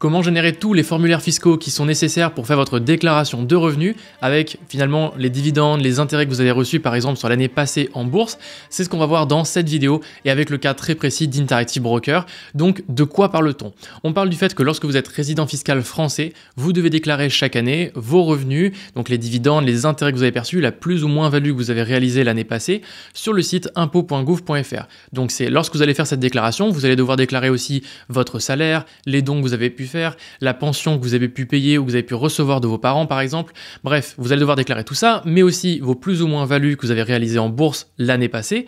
Comment générer tous les formulaires fiscaux qui sont nécessaires pour faire votre déclaration de revenus avec finalement les dividendes, les intérêts que vous avez reçus par exemple sur l'année passée en bourse. C'est ce qu'on va voir dans cette vidéo et avec le cas très précis d'Interactive Brokers. Donc de quoi parle-t-on? On parle du fait que lorsque vous êtes résident fiscal français, vous devez déclarer chaque année vos revenus, donc les dividendes, les intérêts que vous avez perçus, la plus ou moins value que vous avez réalisée l'année passée sur le site impôts.gouv.fr. Donc c'est lorsque vous allez faire cette déclaration, vous allez devoir déclarer aussi votre salaire, les dons que vous avez pu faire, la pension que vous avez pu payer ou que vous avez pu recevoir de vos parents par exemple. Bref, vous allez devoir déclarer tout ça, mais aussi vos plus ou moins values que vous avez réalisées en bourse l'année passée,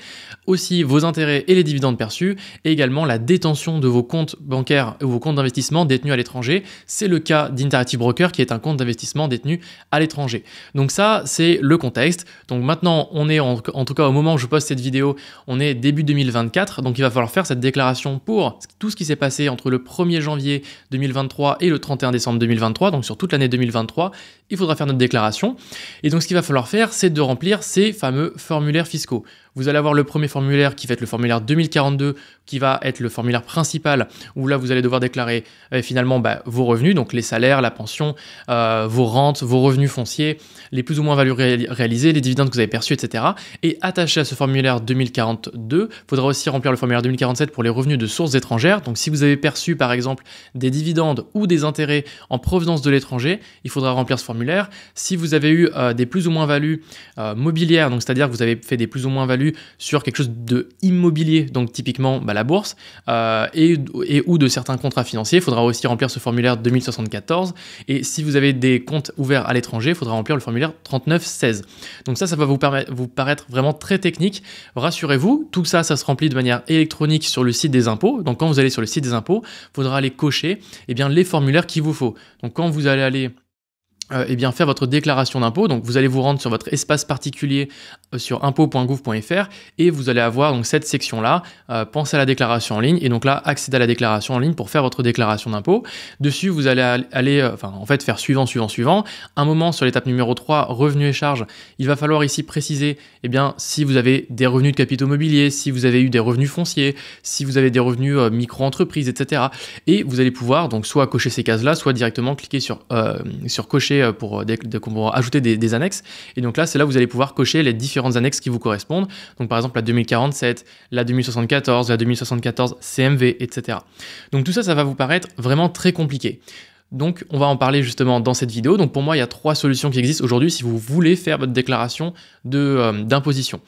aussi vos intérêts et les dividendes perçus, et également la détention de vos comptes bancaires ou vos comptes d'investissement détenus à l'étranger. C'est le cas d'Interactive Brokers qui est un compte d'investissement détenu à l'étranger. Donc ça, c'est le contexte. Donc maintenant, on est en tout cas au moment où je poste cette vidéo, on est début 2024, donc il va falloir faire cette déclaration pour tout ce qui s'est passé entre le 1er janvier 2023 et le 31 décembre 2023, donc sur toute l'année 2023, il faudra faire notre déclaration. Et donc ce qu'il va falloir faire, c'est de remplir ces fameux formulaires fiscaux. Vous allez avoir le premier formulaire qui va être le formulaire 2042, qui va être le formulaire principal, où là vous allez devoir déclarer finalement vos revenus, donc les salaires, la pension, vos rentes, vos revenus fonciers, les plus ou moins values réalisées, les dividendes que vous avez perçus, etc. Et attaché à ce formulaire 2042, il faudra aussi remplir le formulaire 2047 pour les revenus de sources étrangères. Donc si vous avez perçu par exemple des dividendes ou des intérêts en provenance de l'étranger, il faudra remplir ce formulaire. Si vous avez eu des plus ou moins values mobilières, donc c'est-à-dire que vous avez fait des plus ou moins values sur quelque chose de immobilier, donc typiquement la bourse, et ou de certains contrats financiers, il faudra aussi remplir ce formulaire 2074. Et si vous avez des comptes ouverts à l'étranger, il faudra remplir le formulaire 3916. Donc ça va vous paraître vraiment très technique. Rassurez-vous, tout ça, ça se remplit de manière électronique sur le site des impôts. Donc quand vous allez sur le site des impôts, il faudra aller cocher les formulaires qu'il vous faut. Donc quand vous allez aller faire votre déclaration d'impôt. Donc vous allez vous rendre sur votre espace particulier sur impôts.gouv.fr et vous allez avoir donc cette section-là, pensez à la déclaration en ligne, et donc là, accédez à la déclaration en ligne pour faire votre déclaration d'impôt. Dessus, vous allez aller faire suivant. Un moment sur l'étape numéro 3, revenus et charges, il va falloir ici préciser si vous avez des revenus de capitaux mobiliers, si vous avez eu des revenus fonciers, si vous avez des revenus micro-entreprises, etc. Et vous allez pouvoir donc soit cocher ces cases-là, soit directement cliquer sur cocher pour ajouter des annexes. Et donc là, c'est là où vous allez pouvoir cocher les différentes annexes qui vous correspondent. Donc par exemple la 2047, la 2074, la 2074 CMV, etc. Donc tout ça, ça va vous paraître vraiment très compliqué. Donc on va en parler justement dans cette vidéo. Donc pour moi, il y a 3 solutions qui existent aujourd'hui si vous voulez faire votre déclaration d'imposition,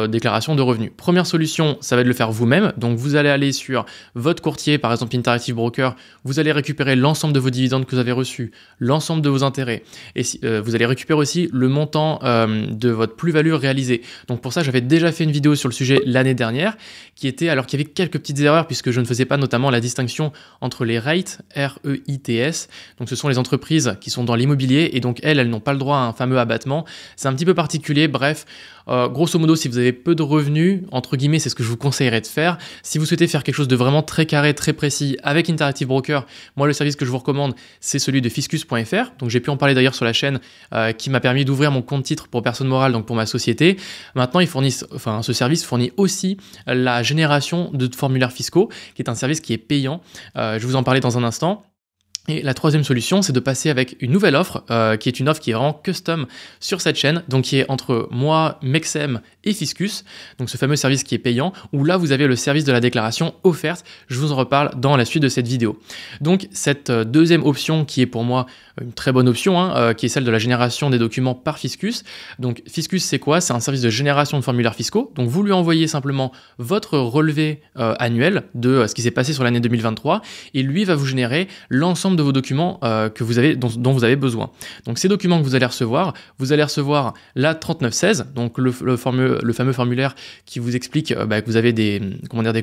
déclaration de revenus. Première solution, ça va être de le faire vous-même. Donc vous allez aller sur votre courtier, par exemple Interactive Brokers, vous allez récupérer l'ensemble de vos dividendes que vous avez reçus, l'ensemble de vos intérêts, et vous allez récupérer aussi le montant de votre plus-value réalisée. Donc pour ça, j'avais déjà fait une vidéo sur le sujet l'année dernière, qu'il y avait quelques petites erreurs puisque je ne faisais pas notamment la distinction entre les REITs, R-E-I-T-S. Donc ce sont les entreprises qui sont dans l'immobilier et donc elles n'ont pas le droit à un fameux abattement. C'est un petit peu particulier, bref, grosso modo, si vous avez peu de revenus, entre guillemets, c'est ce que je vous conseillerais de faire. Si vous souhaitez faire quelque chose de vraiment très carré, très précis avec Interactive Brokers, moi le service que je vous recommande, c'est celui de fiscus.fr. Donc j'ai pu en parler d'ailleurs sur la chaîne qui m'a permis d'ouvrir mon compte titre pour personne morale, donc pour ma société. Maintenant, ce service fournit aussi la génération de formulaires fiscaux, qui est un service qui est payant. Je vais vous en parler dans un instant. Et la troisième solution, c'est de passer avec une nouvelle offre, qui est une offre qui est vraiment custom sur cette chaîne, donc qui est entre moi, Mexem et Fiscus, donc ce fameux service qui est payant, où là vous avez le service de la déclaration offerte. Je vous en reparle dans la suite de cette vidéo. Donc cette deuxième option qui est pour moi une très bonne option, qui est celle de la génération des documents par Fiscus. Donc Fiscus, c'est quoi? C'est un service de génération de formulaires fiscaux. Donc vous lui envoyez simplement votre relevé annuel de ce qui s'est passé sur l'année 2023 et lui va vous générer l'ensemble de vos documents dont vous avez besoin. Donc ces documents que vous allez recevoir la 3916, donc le fameux formulaire qui vous explique que vous avez des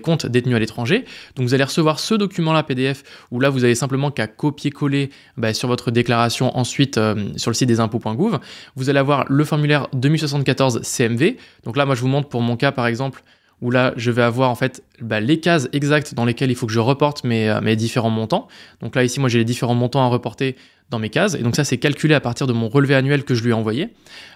comptes détenus à l'étranger. Donc vous allez recevoir ce document-là PDF où là vous avez simplement qu'à copier-coller sur votre déclaration ensuite sur le site des impôts.gouv. Vous allez avoir le formulaire 2074 CMV. Donc là moi je vous montre pour mon cas par exemple où là je vais avoir en fait les cases exactes dans lesquelles il faut que je reporte mes différents montants. Donc là ici moi j'ai les différents montants à reporter dans mes cases et donc ça c'est calculé à partir de mon relevé annuel que je lui ai envoyé.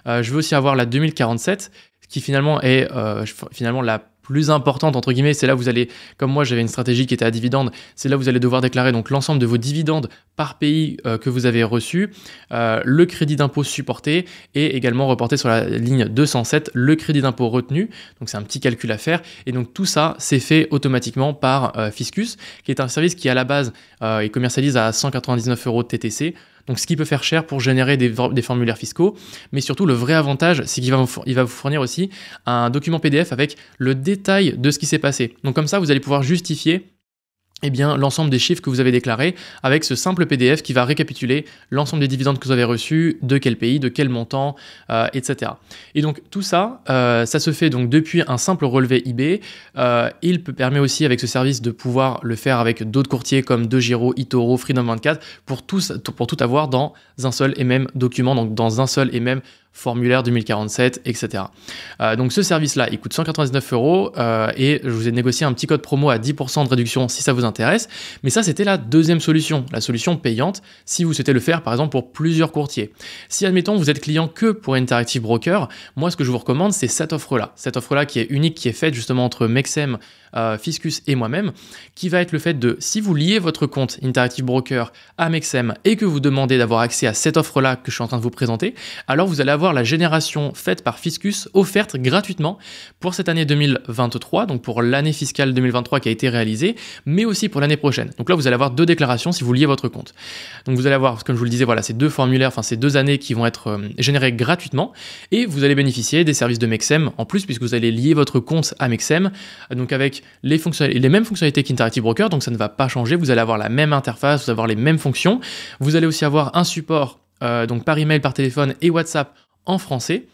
Je vais aussi avoir la 2047 qui finalement est la plus importante entre guillemets, c'est là où vous allez, comme moi j'avais une stratégie qui était à dividende, c'est là où vous allez devoir déclarer donc l'ensemble de vos dividendes par pays que vous avez reçu, le crédit d'impôt supporté et également reporté sur la ligne 207 le crédit d'impôt retenu. Donc c'est un petit calcul à faire et donc tout ça c'est fait automatiquement par Fiscus, qui est un service qui à la base il commercialise à 199 € de TTC. Donc, ce qui peut faire cher pour générer des formulaires fiscaux. Mais surtout, le vrai avantage, c'est qu'il va vous fournir aussi un document PDF avec le détail de ce qui s'est passé. Donc, comme ça, vous allez pouvoir justifier l'ensemble des chiffres que vous avez déclarés avec ce simple PDF qui va récapituler l'ensemble des dividendes que vous avez reçus, de quel pays, de quel montant, etc. Et donc tout ça, ça se fait donc depuis un simple relevé eBay. Il permet aussi avec ce service de pouvoir le faire avec d'autres courtiers comme DeGiro, eToro, Freedom24 pour tout avoir dans un seul et même document, donc dans un seul et même formulaire 2047, etc. Donc ce service-là, il coûte 199 € et je vous ai négocié un petit code promo à 10% de réduction si ça vous intéresse. Mais ça, c'était la deuxième solution, la solution payante, si vous souhaitez le faire par exemple pour plusieurs courtiers. Si admettons vous êtes client que pour Interactive Broker, moi ce que je vous recommande c'est cette offre-là. Cette offre-là qui est unique, qui est faite justement entre Mexem, Fiscus et moi-même, qui va être le fait de, si vous liez votre compte Interactive Broker à Mexem et que vous demandez d'avoir accès à cette offre-là que je suis en train de vous présenter, alors vous allez avoir la génération faite par Fiscus offerte gratuitement pour cette année 2023, donc pour l'année fiscale 2023 qui a été réalisée, mais aussi pour l'année prochaine. Donc là, vous allez avoir 2 déclarations si vous liez votre compte. Donc vous allez avoir, comme je vous le disais, voilà, ces 2 formulaires, enfin ces 2 années qui vont être générées gratuitement et vous allez bénéficier des services de Mexem en plus puisque vous allez lier votre compte à Mexem, donc avec les mêmes fonctionnalités qu'Interactive Broker, donc ça ne va pas changer, vous allez avoir la même interface, vous allez avoir les mêmes fonctions, vous allez aussi avoir un support donc par email, par téléphone et WhatsApp en français.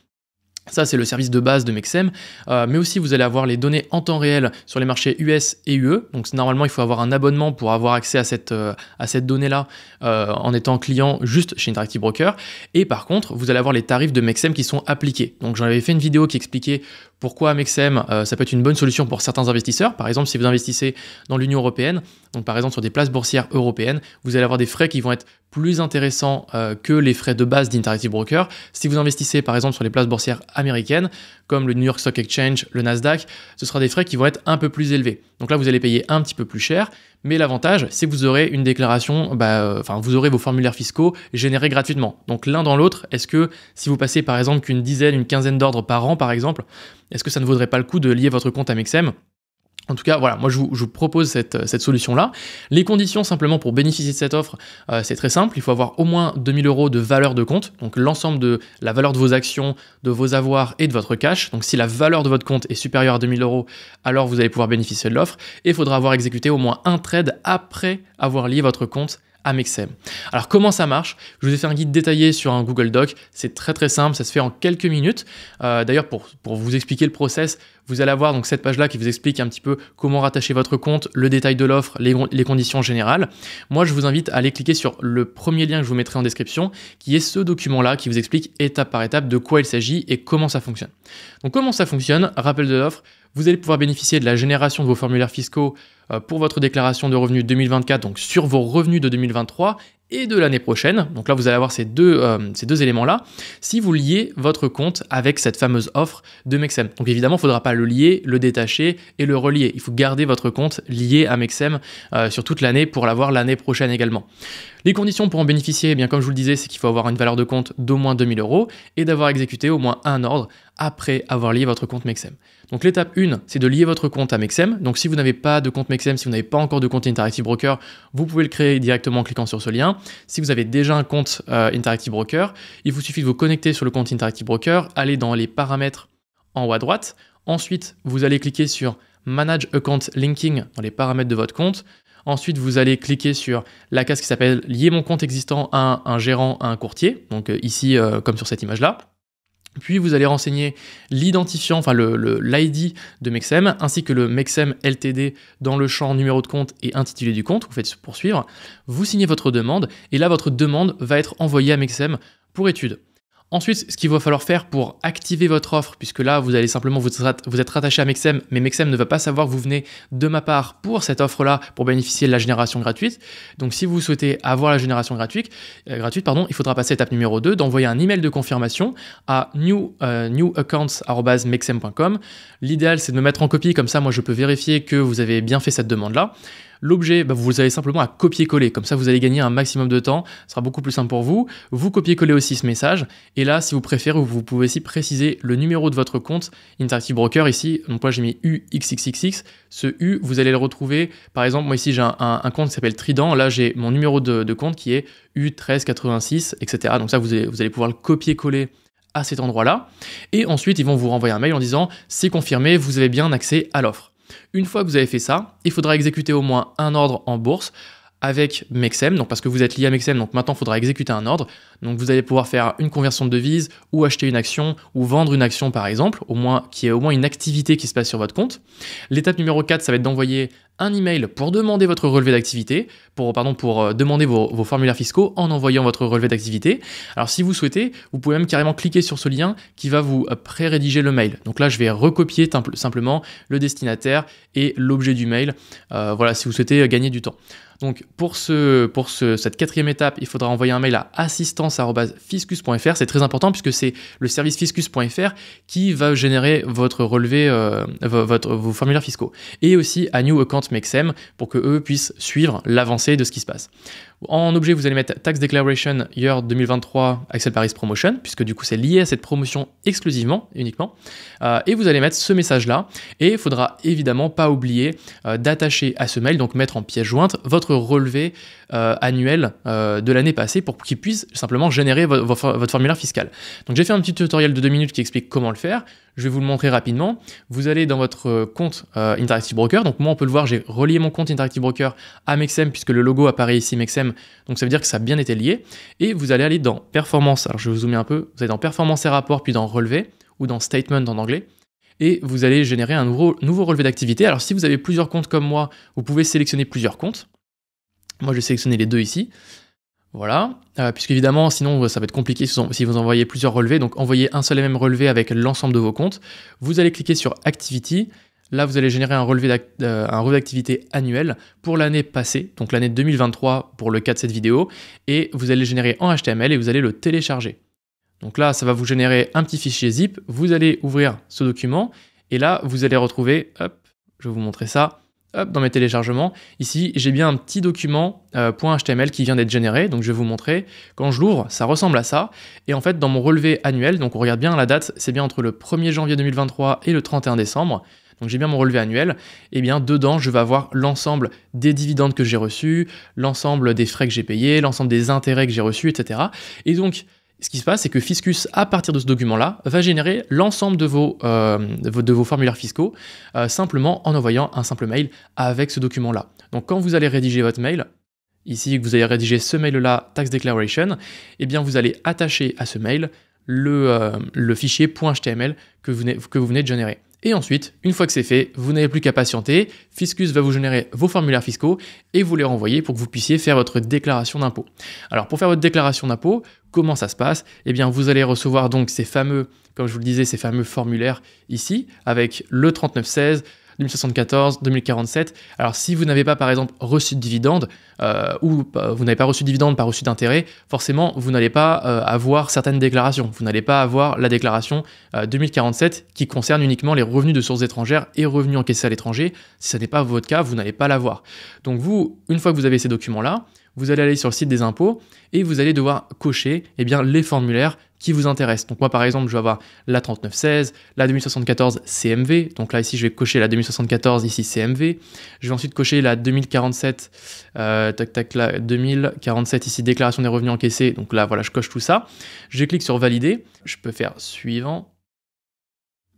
Ça, c'est le service de base de Mexem, mais aussi vous allez avoir les données en temps réel sur les marchés US et UE. Donc normalement, il faut avoir un abonnement pour avoir accès à cette donnée-là en étant client juste chez Interactive Broker. Et par contre, vous allez avoir les tarifs de Mexem qui sont appliqués. Donc j'en avais fait une vidéo qui expliquait pourquoi Mexem, ça peut être une bonne solution pour certains investisseurs. Par exemple, si vous investissez dans l'Union européenne, donc par exemple sur des places boursières européennes, vous allez avoir des frais qui vont être plus intéressants que les frais de base d'Interactive Broker. Si vous investissez par exemple sur les places boursières américaines, comme le New York Stock Exchange, le Nasdaq, ce sera des frais qui vont être un peu plus élevés. Donc là, vous allez payer un petit peu plus cher, mais l'avantage, c'est que vous aurez une déclaration, vous aurez vos formulaires fiscaux générés gratuitement. Donc l'un dans l'autre, est-ce que si vous passez par exemple qu'une dizaine, une quinzaine d'ordres par an par exemple, est-ce que ça ne vaudrait pas le coup de lier votre compte à Mexem ? En tout cas, voilà, moi je vous propose cette solution-là. Les conditions simplement pour bénéficier de cette offre, c'est très simple. Il faut avoir au moins 2000 € de valeur de compte, donc l'ensemble de la valeur de vos actions, de vos avoirs et de votre cash. Donc si la valeur de votre compte est supérieure à 2000 €, alors vous allez pouvoir bénéficier de l'offre. Et il faudra avoir exécuté au moins un trade après avoir lié votre compte à Mexem. Alors comment ça marche ? Je vous ai fait un guide détaillé sur un Google Doc, c'est très très simple, ça se fait en quelques minutes. D'ailleurs pour vous expliquer le process, vous allez avoir donc cette page-là qui vous explique un petit peu comment rattacher votre compte, le détail de l'offre, les conditions générales. Moi je vous invite à aller cliquer sur le premier lien que je vous mettrai en description, qui est ce document-là qui vous explique étape par étape de quoi il s'agit et comment ça fonctionne. Donc comment ça fonctionne ? Rappel de l'offre, vous allez pouvoir bénéficier de la génération de vos formulaires fiscaux pour votre déclaration de revenus 2024, donc sur vos revenus de 2023 et de l'année prochaine. Donc là, vous allez avoir ces deux éléments-là si vous liez votre compte avec cette fameuse offre de Mexem. Donc évidemment, il ne faudra pas le lier, le détacher et le relier. Il faut garder votre compte lié à Mexem sur toute l'année pour l'avoir l'année prochaine également. Les conditions pour en bénéficier, eh bien, comme je vous le disais, c'est qu'il faut avoir une valeur de compte d'au moins 2000 € et d'avoir exécuté au moins un ordre après avoir lié votre compte Mexem. Donc l'étape 1, c'est de lier votre compte à Mexem. Donc si vous n'avez pas de compte Mexem, si vous n'avez pas encore de compte Interactive Broker, vous pouvez le créer directement en cliquant sur ce lien. Si vous avez déjà un compte Interactive Broker, il vous suffit de vous connecter sur le compte Interactive Broker, aller dans les paramètres en haut à droite. Ensuite, vous allez cliquer sur Manage Account Linking dans les paramètres de votre compte. Ensuite, vous allez cliquer sur la case qui s'appelle « Lier mon compte existant à un gérant, à un courtier ». Donc ici, comme sur cette image-là. Puis vous allez renseigner l'identifiant, enfin l'ID de Mexem, ainsi que le Mexem LTD dans le champ numéro de compte et intitulé du compte. Vous faites poursuivre. Vous signez votre demande et là, votre demande va être envoyée à Mexem pour étude. Ensuite, ce qu'il va falloir faire pour activer votre offre, puisque là, vous allez simplement vous êtes rattaché à Mexem, mais Mexem ne va pas savoir que vous venez de ma part pour cette offre-là, pour bénéficier de la génération gratuite. Donc, si vous souhaitez avoir la génération gratuite, il faudra passer à l'étape numéro 2, d'envoyer un email de confirmation à newaccounts@mexem.com. L'idéal, c'est de me mettre en copie, comme ça, moi, je peux vérifier que vous avez bien fait cette demande-là. L'objet, vous avez simplement à copier-coller, comme ça vous allez gagner un maximum de temps, ce sera beaucoup plus simple pour vous. Vous copiez-collez aussi ce message, et là, si vous préférez, vous pouvez aussi préciser le numéro de votre compte Interactive Broker ici. Donc moi j'ai mis UXXXX, ce U, vous allez le retrouver, par exemple, moi ici j'ai un compte qui s'appelle Trident, là j'ai mon numéro de compte qui est U1386, etc. Donc ça vous allez pouvoir le copier-coller à cet endroit-là, et ensuite ils vont vous renvoyer un mail en disant « C'est confirmé, vous avez bien accès à l'offre ». Une fois que vous avez fait ça, il faudra exécuter au moins un ordre en bourse avec Mexem, donc parce que vous êtes lié à Mexem, donc maintenant il faudra exécuter un ordre. Donc vous allez pouvoir faire une conversion de devise ou acheter une action ou vendre une action par exemple, qu'il y ait au moins une activité qui se passe sur votre compte. L'étape numéro 4, ça va être d'envoyer un email pour demander votre relevé d'activité, pour demander vos formulaires fiscaux en envoyant votre relevé d'activité. Alors si vous souhaitez, vous pouvez même carrément cliquer sur ce lien qui va vous pré-rédiger le mail. Donc là, je vais recopier simplement le destinataire et l'objet du mail. Voilà, si vous souhaitez gagner du temps. Donc pour cette quatrième étape, il faudra envoyer un mail à assistance@fiscus.fr. C'est très important puisque c'est le service fiscus.fr qui va générer votre relevé, vos formulaires fiscaux. Et aussi à New Account Mexem pour que eux puissent suivre l'avancée de ce qui se passe. En objet, vous allez mettre Tax Declaration Year 2023 Axel Paris Promotion, puisque du coup c'est lié à cette promotion uniquement. Et vous allez mettre ce message-là. Et il faudra évidemment pas oublier d'attacher à ce mail, donc mettre en pièce jointe, votre relevé annuel de l'année passée pour qu'il puisse simplement générer votre formulaire fiscal. Donc j'ai fait un petit tutoriel de 2 minutes qui explique comment le faire. Je vais vous le montrer rapidement. Vous allez dans votre compte Interactive Broker. Donc moi, on peut le voir, j'ai relié mon compte Interactive Broker à Mexem puisque le logo apparaît ici Mexem. Donc ça veut dire que ça a bien été lié. Et vous allez aller dans Performance. Alors je vais vous zoomer un peu. Vous allez dans Performance et Rapport, puis dans Relevé ou dans Statement en anglais. Et vous allez générer un nouveau relevé d'activité. Alors si vous avez plusieurs comptes comme moi, vous pouvez sélectionner plusieurs comptes. Moi, je vais sélectionner les deux ici. Voilà, puisqu'évidemment, sinon ça va être compliqué si vous envoyez plusieurs relevés. Donc envoyez un seul et même relevé avec l'ensemble de vos comptes. Vous allez cliquer sur Activity. Là, vous allez générer un relevé d'activité annuel pour l'année passée, donc l'année 2023 pour le cas de cette vidéo. Et vous allez le générer en HTML et vous allez le télécharger. Donc là, ça va vous générer un petit fichier zip. Vous allez ouvrir ce document et là, vous allez retrouver, hop, je vais vous montrer ça. Hop, dans mes téléchargements, ici j'ai bien un petit document .html qui vient d'être généré, donc je vais vous montrer. Quand je l'ouvre, ça ressemble à ça. Et en fait, dans mon relevé annuel, donc on regarde bien la date, c'est bien entre le 1er janvier 2023 et le 31 décembre. Donc j'ai bien mon relevé annuel. Et bien dedans, je vais avoir l'ensemble des dividendes que j'ai reçus, l'ensemble des frais que j'ai payés, l'ensemble des intérêts que j'ai reçus, etc. Et donc, ce qui se passe, c'est que Fiscus, à partir de ce document-là, va générer l'ensemble de vos formulaires fiscaux simplement en envoyant un simple mail avec ce document-là. Donc, quand vous allez rédiger votre mail, ici, que vous allez rédiger ce mail-là, Tax Declaration, eh bien, vous allez attacher à ce mail le fichier .html que vous venez de générer. Et ensuite, une fois que c'est fait, vous n'avez plus qu'à patienter. Fiscus va vous générer vos formulaires fiscaux et vous les renvoyer pour que vous puissiez faire votre déclaration d'impôt. Alors, pour faire votre déclaration d'impôt, comment ça se passe? Eh bien, vous allez recevoir donc ces fameux, comme je vous le disais, ces fameux formulaires ici, avec le 3916, 2074, 2047. Alors, si vous n'avez pas, par exemple, reçu de dividende, ou vous n'avez pas reçu de dividende, pas reçu d'intérêt, forcément, vous n'allez pas avoir certaines déclarations. Vous n'allez pas avoir la déclaration 2047 qui concerne uniquement les revenus de sources étrangères et revenus encaissés à l'étranger. Si ce n'est pas votre cas, vous n'allez pas l'avoir. Donc vous, une fois que vous avez ces documents-là, vous allez aller sur le site des impôts et vous allez devoir cocher les formulaires qui vous intéressent. Donc moi par exemple, je vais avoir la 3916, la 2074 CMV. Donc là ici, je vais cocher la 2074 ici CMV. Je vais ensuite cocher la 2047 la 2047 ici déclaration des revenus encaissés. Donc là voilà, je coche tout ça. Je clique sur valider. Je peux faire suivant.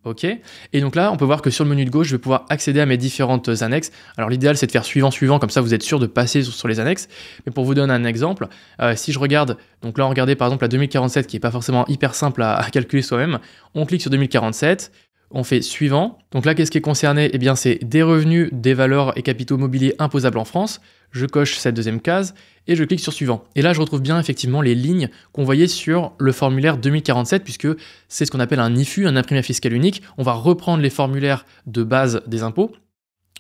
OK. Et donc là, on peut voir que sur le menu de gauche, je vais pouvoir accéder à mes différentes annexes. Alors l'idéal, c'est de faire suivant, comme ça vous êtes sûr de passer sur les annexes. Mais pour vous donner un exemple, si je regarde, donc là, regardez par exemple la 2047 qui n'est pas forcément hyper simple à calculer soi-même. On clique sur 2047, on fait suivant. Donc là, qu'est-ce qui est concerné? Eh bien, c'est des revenus, des valeurs et capitaux mobiliers imposables en France. je coche cette deuxième case et je clique sur suivant. Et là, je retrouve bien effectivement les lignes qu'on voyait sur le formulaire 2047 puisque c'est ce qu'on appelle un IFU, un imprimé fiscal unique. On va reprendre les formulaires de base des impôts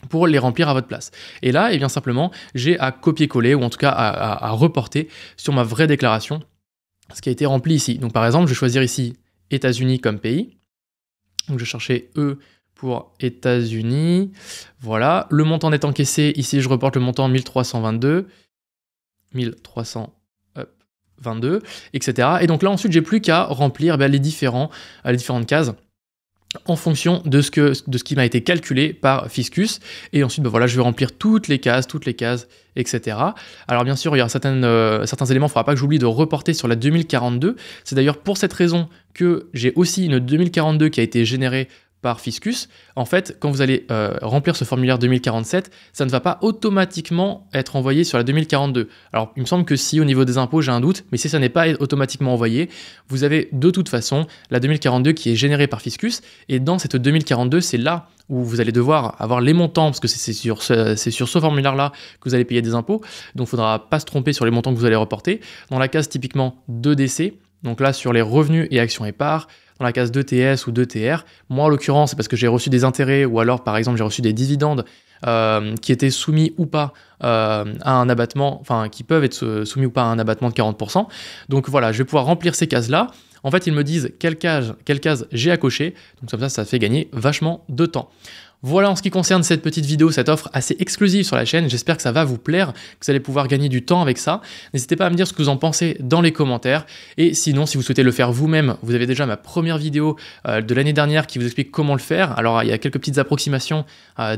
pour les remplir à votre place. Et là, eh bien simplement, j'ai à copier-coller ou en tout cas à reporter sur ma vraie déclaration ce qui a été rempli ici. Donc par exemple, je vais choisir ici États-Unis comme pays. Donc je vais chercher E pour États-Unis. Voilà. Le montant net encaissé, ici je reporte le montant 1322. 1322, etc. Et donc là ensuite, j'ai plus qu'à remplir les différentes cases en fonction de ce qui m'a été calculé par Fiscus. Et ensuite, voilà, je vais remplir toutes les cases, etc. Alors bien sûr, il y a certains éléments, il ne faudra pas que j'oublie de reporter sur la 2042. C'est d'ailleurs pour cette raison que j'ai aussi une 2042 qui a été générée par Fiscus. En fait, quand vous allez remplir ce formulaire 2047, ça ne va pas automatiquement être envoyé sur la 2042. Alors, il me semble que si au niveau des impôts, j'ai un doute, mais si ça n'est pas automatiquement envoyé, vous avez de toute façon la 2042 qui est générée par Fiscus. Et dans cette 2042, c'est là où vous allez devoir avoir les montants, parce que c'est sur ce formulaire-là que vous allez payer des impôts. Donc, il ne faudra pas se tromper sur les montants que vous allez reporter. Dans la case typiquement 2DC, donc là, sur les revenus et actions et parts, dans la case 2TS ou 2TR. Moi, en l'occurrence, c'est parce que j'ai reçu des intérêts ou alors, par exemple, j'ai reçu des dividendes qui étaient soumis ou pas à un abattement, enfin, qui peuvent être soumis ou pas à un abattement de 40%. Donc voilà, je vais pouvoir remplir ces cases-là. En fait, ils me disent quelle case j'ai à cocher. Donc comme ça fait gagner vachement de temps. Voilà en ce qui concerne cette petite vidéo, cette offre assez exclusive sur la chaîne. J'espère que ça va vous plaire, que vous allez pouvoir gagner du temps avec ça. N'hésitez pas à me dire ce que vous en pensez dans les commentaires. Et sinon, si vous souhaitez le faire vous-même, vous avez déjà ma première vidéo de l'année dernière qui vous explique comment le faire. Alors, il y a quelques petites approximations,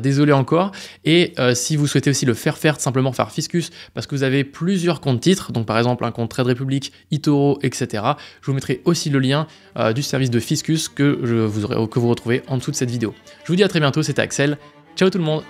désolé encore. Et si vous souhaitez aussi le faire simplement par Fiscus, parce que vous avez plusieurs comptes titres, donc par exemple un compte Trade Republic, eToro, etc. Je vous mettrai aussi le lien du service de Fiscus que vous retrouvez en dessous de cette vidéo. Je vous dis à très bientôt, c'était Axel. Ciao tout le monde!